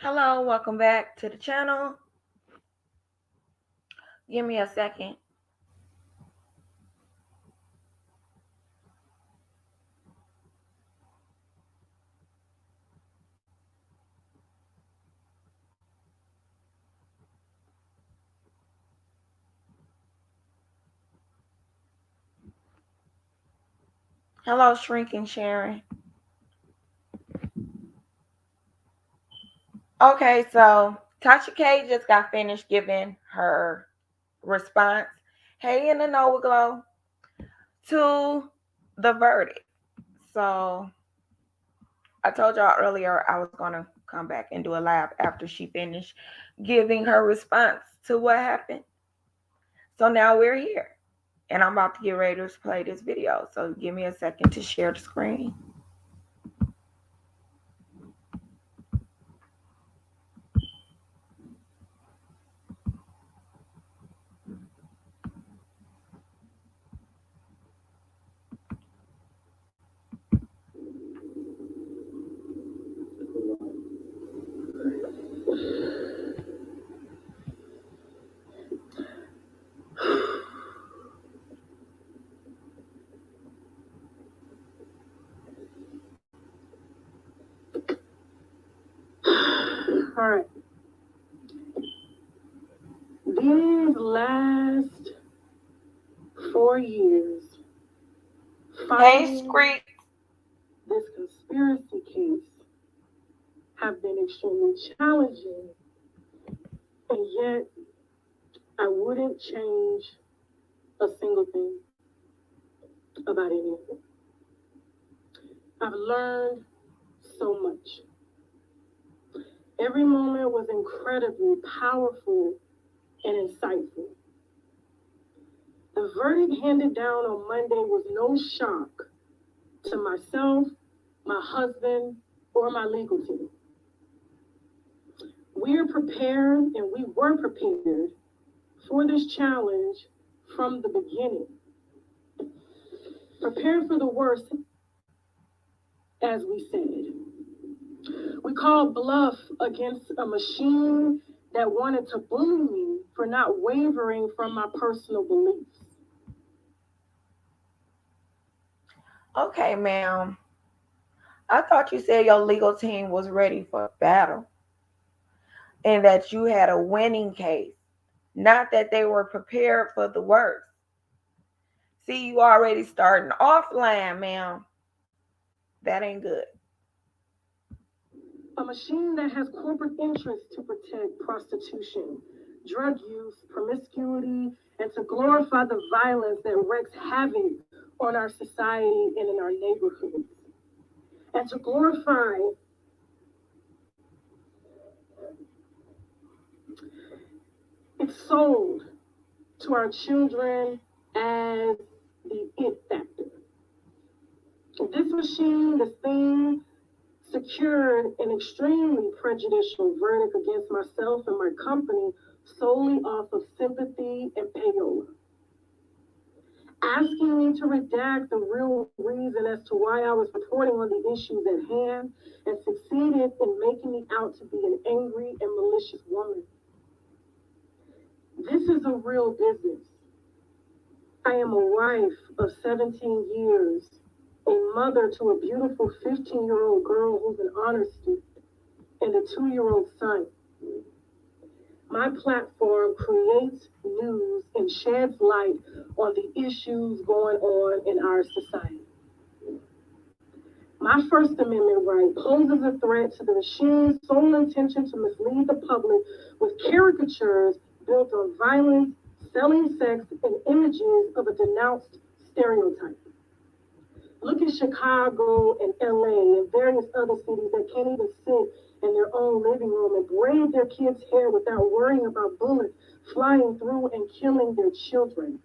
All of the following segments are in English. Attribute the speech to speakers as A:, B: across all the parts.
A: Hello, welcome back to the channel. Give me a second. Hello, Shrinking Sharon. Okay, so Tasha K just got finished giving her response. Hey, in the Nova Glow to the verdict. So I told y'all earlier I was gonna come back and do a live after she finished giving her response to what happened. So now we're here, and I'm about to get ready to play this video. So give me a second to share the screen.
B: All right. These last 4 years fighting this conspiracy case have been extremely challenging, and yet I wouldn't change a single thing about any of it. I've learned so much. Every moment was incredibly powerful and insightful. The verdict handed down on Monday was no shock to myself, my husband, or my legal team. We're prepared, and we were prepared for this challenge from the beginning. Prepared for the worst, as we said. We called bluff against a machine that wanted to bully me for not wavering from my personal beliefs.
A: Okay, ma'am. I thought you said your legal team was ready for battle and that you had a winning case, not that they were prepared for the worst. See, you already starting offline, ma'am. That ain't good.
B: A machine that has corporate interests to protect prostitution, drug use, promiscuity, and to glorify the violence that wreaks havoc on our society and in our neighborhoods. And to glorify it's sold to our children as the it factor. This machine, this thing, secured an extremely prejudicial verdict against myself and my company solely off of sympathy and payola. Asking me to redact the real reason as to why I was reporting on the issues at hand and succeeded in making me out to be an angry and malicious woman. This is a real business. I am a wife of 17 years, a mother to a beautiful 15-year-old girl who's an honor student, and a 2-year-old son. My platform creates news and sheds light on the issues going on in our society. My First Amendment right poses a threat to the machine's sole intention to mislead the public with caricatures built on violence, selling sex, and images of a denounced stereotype. Look at Chicago and LA and various other cities that can't even sit in their own living room and braid their kids' hair without worrying about bullets flying through and killing their children.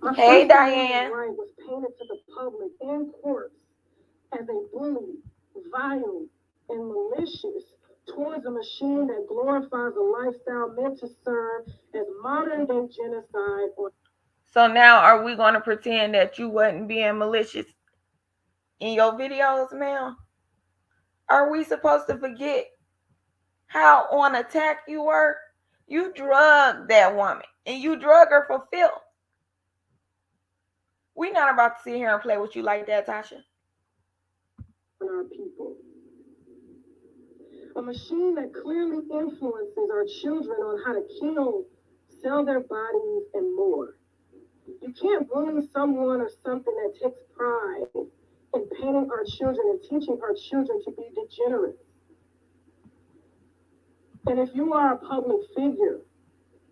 B: My
A: Hey,
B: First Amendment
A: Diane.
B: right was painted to the public and courts as a bully, vile, and malicious towards a machine that glorifies a lifestyle meant to serve as modern day genocide.
A: So now are we going to pretend that you wasn't being malicious in your videos, ma'am? Are we supposed to forget how on attack you were? You drugged that woman and you drug her for filth. We're not about to sit here and play with you like that, Tasha.
B: On our people. A machine that clearly influences our children on how to kill, sell their bodies, and more. You can't bully someone or something that takes pride in painting our children and teaching our children to be degenerate. And if you are a public figure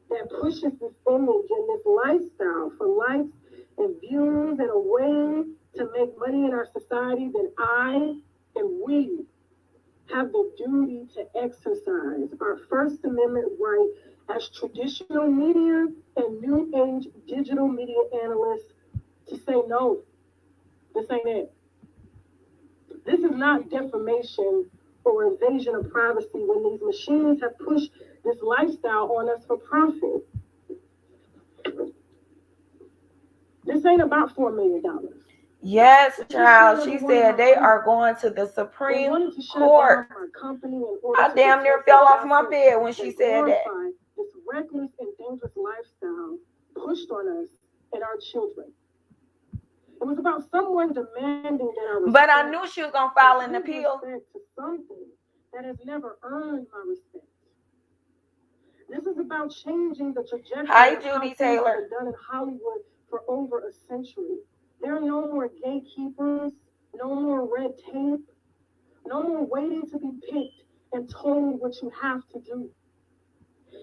B: that pushes this image and this lifestyle for likes and views and a way to make money in our society, then I and we have the duty to exercise our First Amendment right as traditional media and new age digital media analysts to say no, this ain't it. This is not defamation or invasion of privacy when these machines have pushed this lifestyle on us for profit. This ain't about $4 million.
A: Yes, child. She said they are going to the Supreme Court. I damn near fell off my bed when she said that.
B: This reckless and dangerous lifestyle pushed on us and our children. It was about someone demanding that our respect.
A: But I knew she was gonna file an appeal.
B: To something that has never earned my respect. This is about changing the trajectory.
A: Hi,
B: of
A: Judy
B: how
A: Taylor.
B: things have been done in Hollywood for over a century. There are no more gatekeepers, no more red tape, no more waiting to be picked and told what you have to do.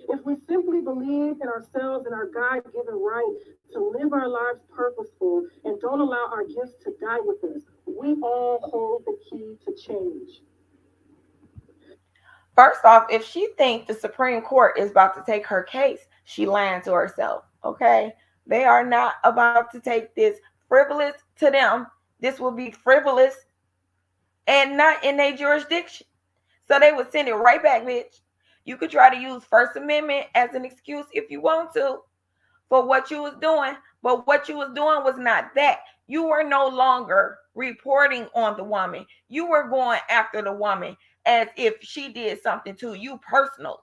B: If we simply believe in ourselves and our God-given right to live our lives purposeful and don't allow our gifts to die with us, we all hold the key to change.
A: First off, if she thinks the Supreme Court is about to take her case, she lying to herself. Okay, they are not about to take this frivolous to them. This will be frivolous and not in their jurisdiction. So they would send it right back, bitch. You could try to use First Amendment as an excuse if you want to for what you was doing, but what you was doing was not that. You were no longer reporting on the woman. You were going after the woman as if she did something to you personal.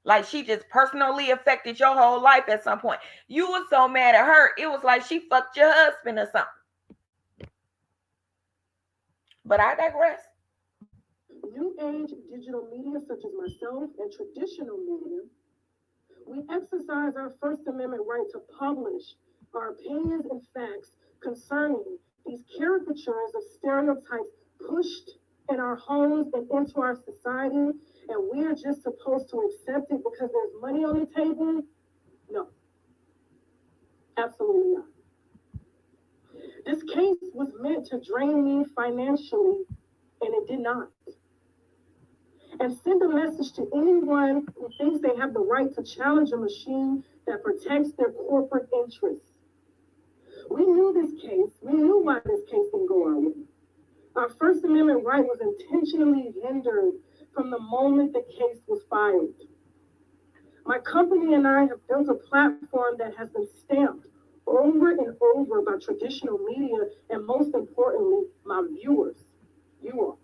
A: Like she just personally affected your whole life at some point. You was so mad at her, it was like she fucked your husband or something. But I digress.
B: New age digital media, such as myself, and traditional media, we exercise our First Amendment right to publish our opinions and facts concerning these caricatures of stereotypes pushed in our homes and into our society, and we are just supposed to accept it because there's money on the table? No, absolutely not. This case was meant to drain me financially, and it did not. And send a message to anyone who thinks they have the right to challenge a machine that protects their corporate interests. We knew this case. We knew why this case didn't go our way. Our First Amendment right was intentionally hindered from the moment the case was filed. My company and I have built a platform that has been stamped over and over by traditional media and, most importantly, my viewers, you all.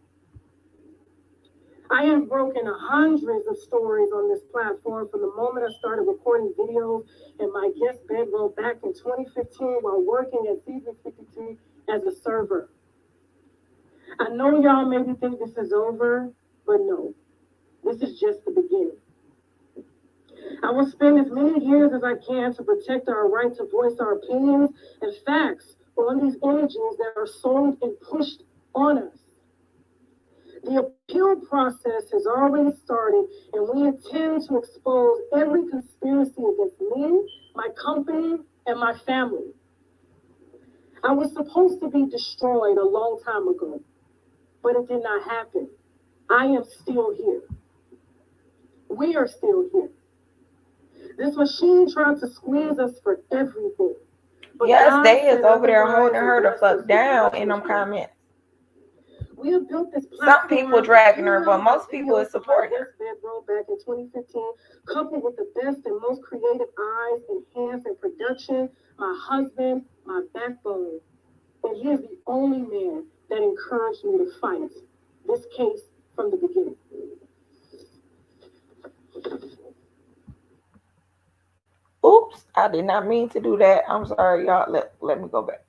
B: I have broken hundreds of stories on this platform from the moment I started recording videos in my guest bedroom back in 2015 while working at Season 52 as a server. I know y'all maybe think this is over, but no, this is just the beginning. I will spend as many years as I can to protect our right to voice our opinions and facts on these images that are sold and pushed on us. The appeal process has already started, and we intend to expose every conspiracy against me, my company, and my family. I was supposed to be destroyed a long time ago, but it did not happen. I am still here. We are still here. This machine tried to squeeze us for everything.
A: But yes, they is over there holding her the fuck down in them comments.
B: We have built this
A: platform. Some people dragging her, but most people is supporting her.
B: Back in 2015, coupled with the best and most creative eyes and hands in production, my husband, my backbone. And he is the only man that encouraged me to fight this case from the beginning.
A: Oops, I did not mean to do that. I'm sorry, y'all. Let me go back.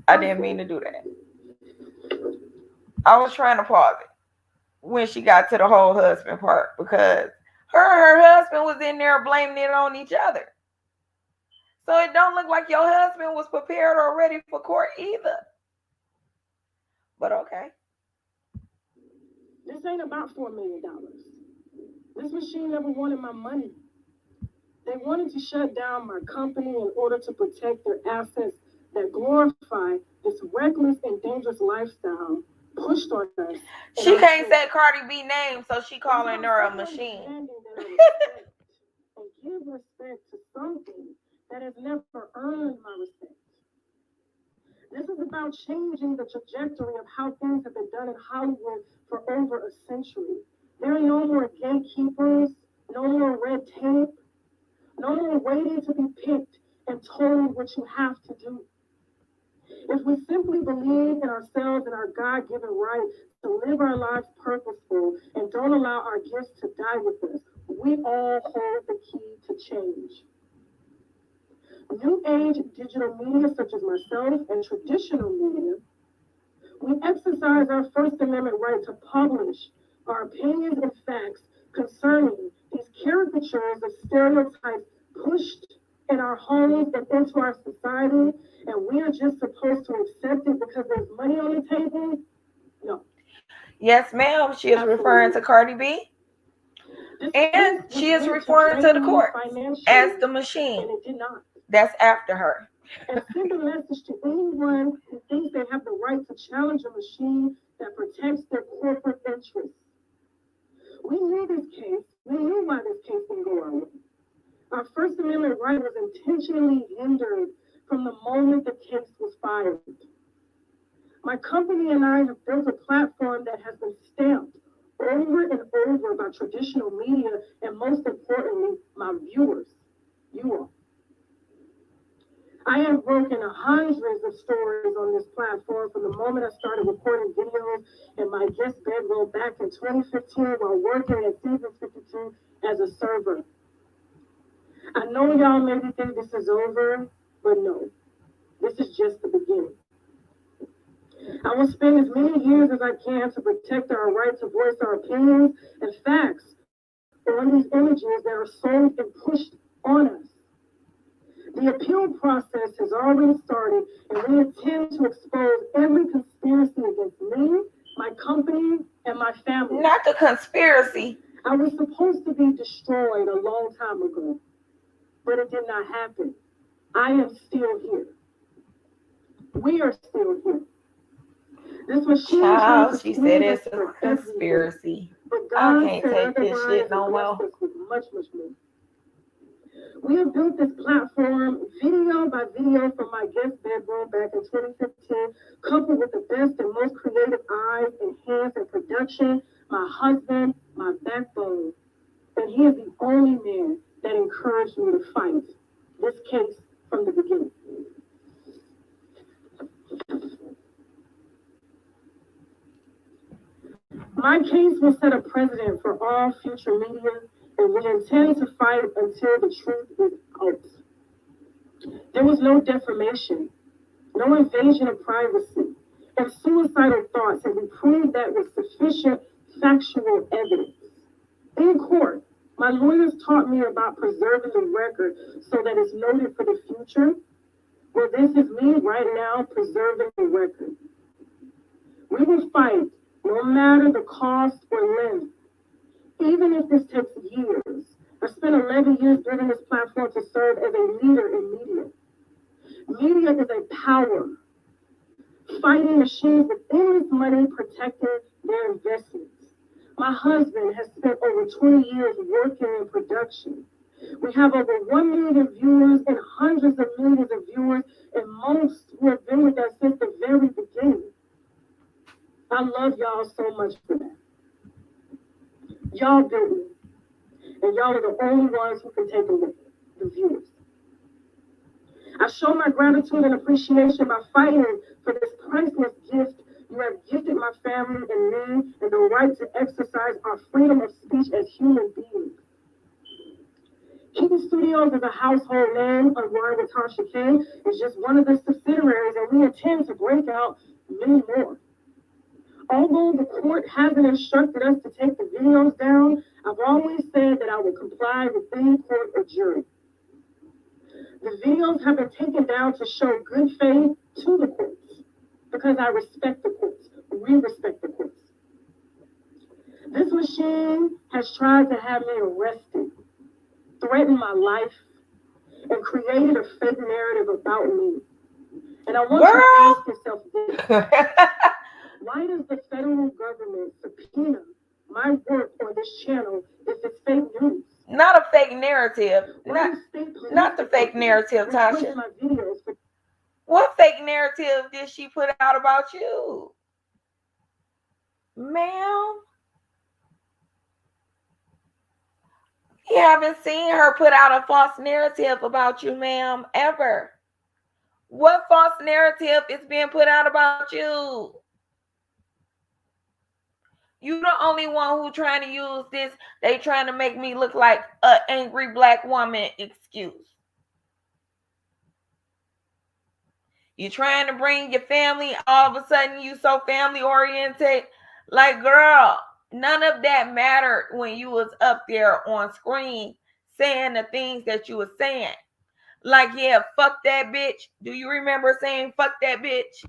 A: I didn't mean to do that. I was trying to pause it when she got to the whole husband part because her husband was in there blaming it on each other. So it don't look like your husband was prepared or ready for court either. But okay.
B: This ain't about $4 million. This machine never wanted my money. They wanted to shut down my company in order to protect their assets that glorify this reckless and dangerous lifestyle pushed on us.
A: She can't say Cardi B name, so she calling her a machine.
B: That I respect and give respect to something that has never earned my respect. This is about changing the trajectory of how things have been done in Hollywood for over a century. There are no more gatekeepers, no more red tape, no more waiting to be picked and told what you have to do. If we simply believe in ourselves and our God given right to live our lives purposeful and don't allow our gifts to die with us, we all hold the key to change. New age digital media, such as myself, and traditional media, we exercise our First Amendment right to publish our opinions and facts concerning these caricatures of stereotypes pushed in our homes and into our society, and we are just supposed to accept it because there's money on the table? No.
A: Yes, ma'am. She is referring to Cardi B. And she is referring to the court as the machine.
B: And it did not.
A: That's after her.
B: And send a message to anyone who thinks they have the right to challenge a machine that protects their corporate interests. We knew this case. We knew why this case didn't go our way. Our First Amendment right was intentionally hindered from the moment the case was filed. My company and I have built a platform that has been stamped over and over by traditional media and, most importantly, my viewers, you all. I have broken hundreds of stories on this platform from the moment I started recording videos in my guest bedroom back in 2015 while working at Season 52 as a server. I know y'all maybe think this is over, but no, this is just the beginning. I will spend as many years as I can to protect our right to voice our opinions and facts on these images that are sold and pushed on us. The appeal process has already started, and we intend to expose every conspiracy against me, my company, and my family.
A: Not the conspiracy.
B: I was supposed to be destroyed a long time ago, but it did not happen. I am still here. We are still here. This machine
A: Child, she said it's a conspiracy. I can't take this shit no more.
B: Much, much more. We have built this platform video by video from my guest bedroom back in 2015, coupled with the best and most creative eyes and hands in production, my husband, my backbone. And he is the only man that encouraged me to fight this case from the beginning. My case will set a precedent for all future media, and we intend to fight until the truth is out. There was no defamation, no invasion of privacy, and suicidal thoughts, and we proved that with sufficient factual evidence. In court, my lawyers taught me about preserving the record so that it's noted for the future. Well, this is me right now preserving the record. We will fight no matter the cost or length, even if this takes years. I spent 11 years building this platform to serve as a leader in media. Media is a power, fighting machines with endless money protecting their investments. My husband has spent over 20 years working in production. We have over 1 million viewers and hundreds of millions of viewers, and most who have been with us since the very beginning. I love y'all so much for that. Y'all built me, and y'all are the only ones who can take away the viewers. I show my gratitude and appreciation by fighting for this priceless gift you have gifted my family and me and the right to exercise our freedom of speech as human beings. Keaton Studios is a household name aligned with Tasha K. It's just one of the subsidiaries, and we intend to break out many more. Although the court hasn't instructed us to take the videos down, I've always said that I will comply with any court or jury. The videos have been taken down to show good faith to the courts because I respect the courts. We respect the courts. This machine has tried to have me arrested, threatened my life, and created a fake narrative about me. And I want you to ask yourself this. Why does the federal government subpoena my work on this channel if it's fake news?
A: Not a fake narrative. Not the fake narrative, Tasha.
B: My videos for
A: what fake narrative did she put out about you? Ma'am? You haven't seen her put out a false narrative about you, ma'am, ever. What false narrative is being put out about you? You the only one who trying to use this. They trying to make me look like an angry black woman excuse. You trying to bring your family, all of a sudden you so family oriented. Like, girl, none of that mattered when you was up there on screen saying the things that you was saying. Like, yeah, fuck that bitch. Do you remember saying fuck that bitch?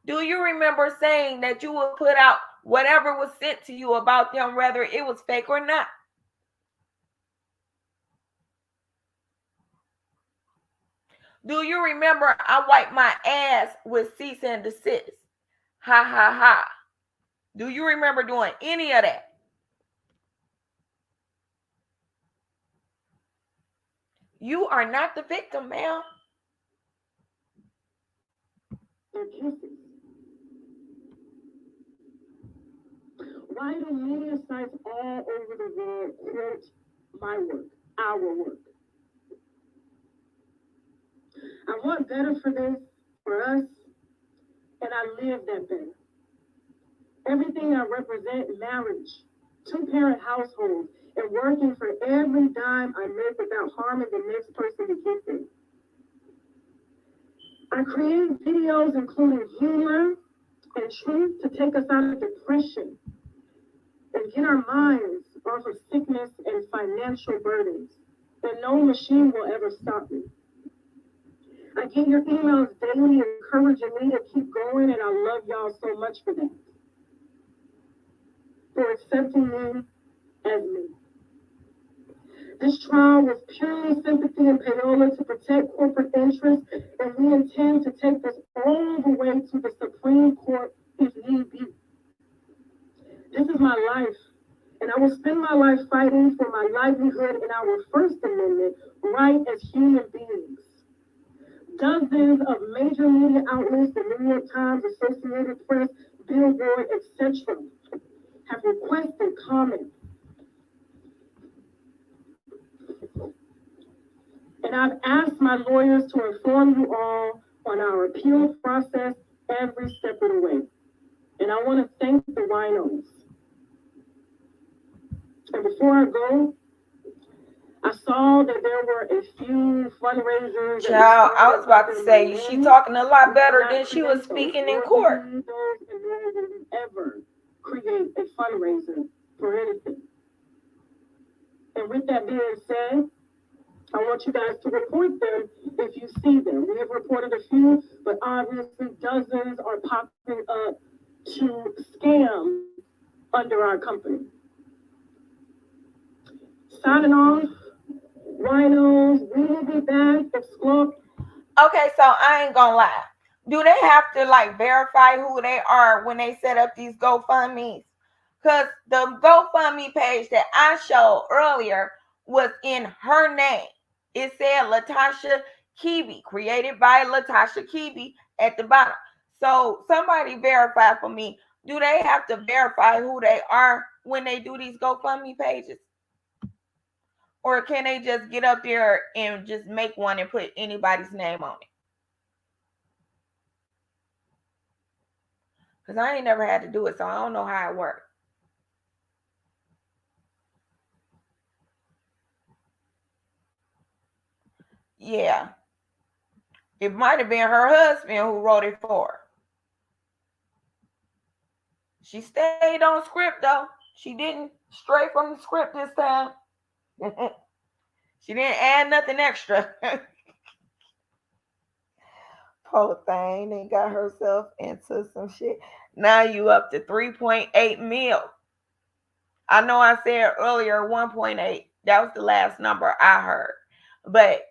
A: Do you remember saying that you would put out whatever was sent to you about them, whether it was fake or not? Do you remember I wiped my ass with cease and desist? Ha ha ha. Do you remember doing any of that? You are not the victim, ma'am.
B: their kisses. Why do media sites all over the world quote my work, our work? I want better for this, for us, and I live that better. Everything I represent, marriage, two-parent household, and working for every dime I make without harming the next person who gets it. I create videos including humor and truth to take us out of depression and get our minds off of sickness and financial burdens. And no machine will ever stop me. I get your emails daily encouraging me to keep going, and I love y'all so much for that. For accepting me as me. This trial was purely sympathy and payola to protect corporate interests, and we intend to take this all the way to the Supreme Court if need be. This is my life, and I will spend my life fighting for my livelihood and our First Amendment right as human beings. Dozens of major media outlets, the New York Times, Associated Press, Billboard, etc., have requested comments. And I've asked my lawyers to inform you all on our appeal process every step of the way. And I want to thank the winos. And before I go, I saw that there were a few fundraisers.
A: Child, I was about to say, she talking a lot better than she was speaking in court.
B: Ever create a fundraiser for anything. And with that being said, I want you guys to report them if you see them. We have reported a few, but obviously dozens are popping up to scam under our company. Signing off, winos, we will be back. Explore.
A: Okay, so I ain't gonna lie. Do they have to like verify who they are when they set up these GoFundMe's? Because the GoFundMe page that I showed earlier was in her name. It said Latasha Kiwi, created by Latasha Kiwi at the bottom. So somebody verify for me. Do they have to verify who they are when they do these GoFundMe pages? Or can they just get up there and just make one and put anybody's name on it? Because I ain't never had to do it, so I don't know how it works. Yeah. It might have been her husband who wrote it for her. She stayed on script though. She didn't stray from the script this time. She didn't add nothing extra. Poor thing, they got herself into some shit. Now you up to 3.8 mil. I know I said earlier 1.8. That was the last number I heard. But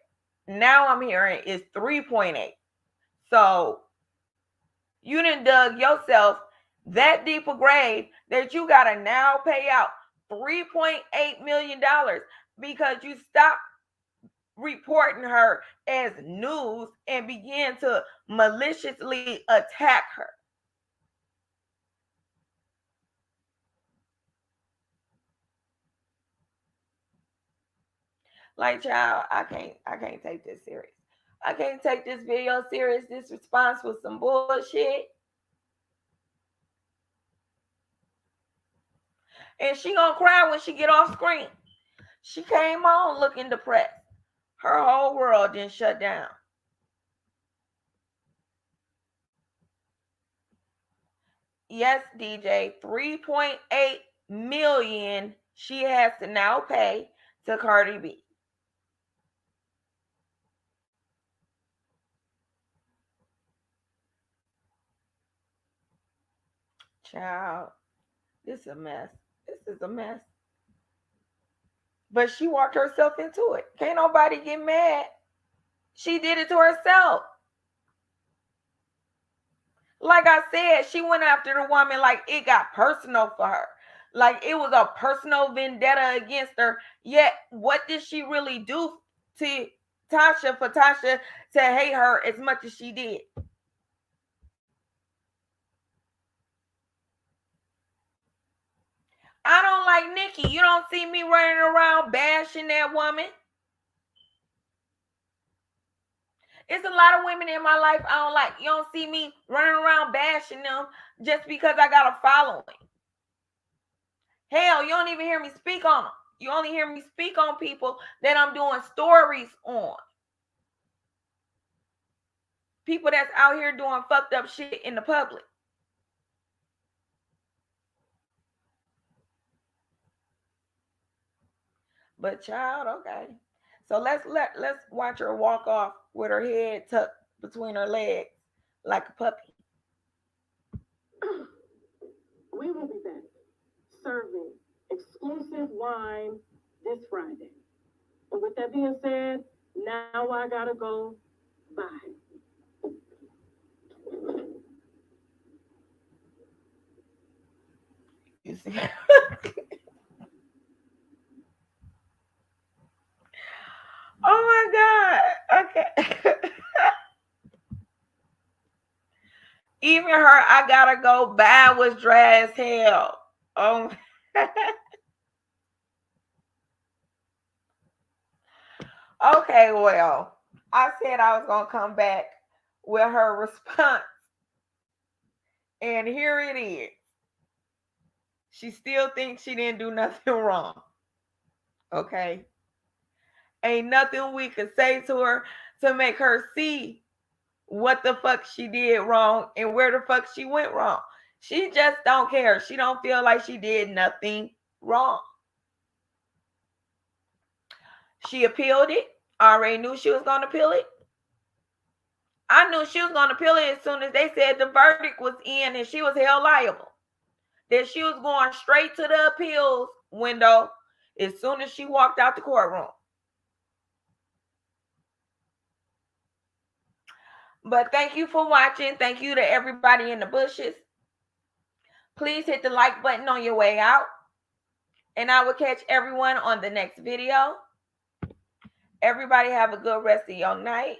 A: now I'm hearing it's 3.8. So you done dug yourself that deep a grave that you gotta now pay out $3.8 million because you stopped reporting her as news and began to maliciously attack her. Like, child, I can't take this serious. I can't take this video serious. This response was some bullshit. And she gonna cry when she get off screen. She came on looking depressed. Her whole world didn't shut down. Yes, DJ, 3.8 million she has to now pay to Cardi B. Child, this is a mess. This is a mess. But she walked herself into it. Can't nobody get mad. She did it to herself. Like I said, she went after the woman like it got personal for her. Like it was a personal vendetta against her. Yet, what did she really do to Tasha for Tasha to hate her as much as she did? I don't like Nikki. You don't see me running around bashing that woman. It's a lot of women in my life I don't like. You don't see me running around bashing them just because I got a following. Hell, you don't even hear me speak on them. You only hear me speak on people that I'm doing stories on. People that's out here doing fucked up shit in the public. But child, okay. So let's watch her walk off with her head tucked between her legs like a puppy.
B: We will be back serving exclusive wine this Friday. And with that being said, now I gotta go. Bye.
A: You see? Oh my God. Okay. Even her I gotta go bad was dry as hell. Oh. Okay, well, I said I was gonna come back with her response, and here it is. She still thinks she didn't do nothing wrong. Okay, ain't nothing we could say to her to make her see what the fuck she did wrong and where the fuck she went wrong. She just don't care. She don't feel like she did nothing wrong. She appealed it. I already knew she was gonna appeal it. I knew she was gonna appeal it as soon as they said the verdict was in and she was held liable. That she was going straight to the appeals window as soon as she walked out the courtroom. But thank you for watching. Thank you to everybody in the bushes. Please hit the like button on your way out. And I will catch everyone on the next video. Everybody have a good rest of your night.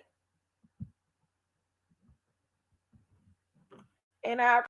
A: And I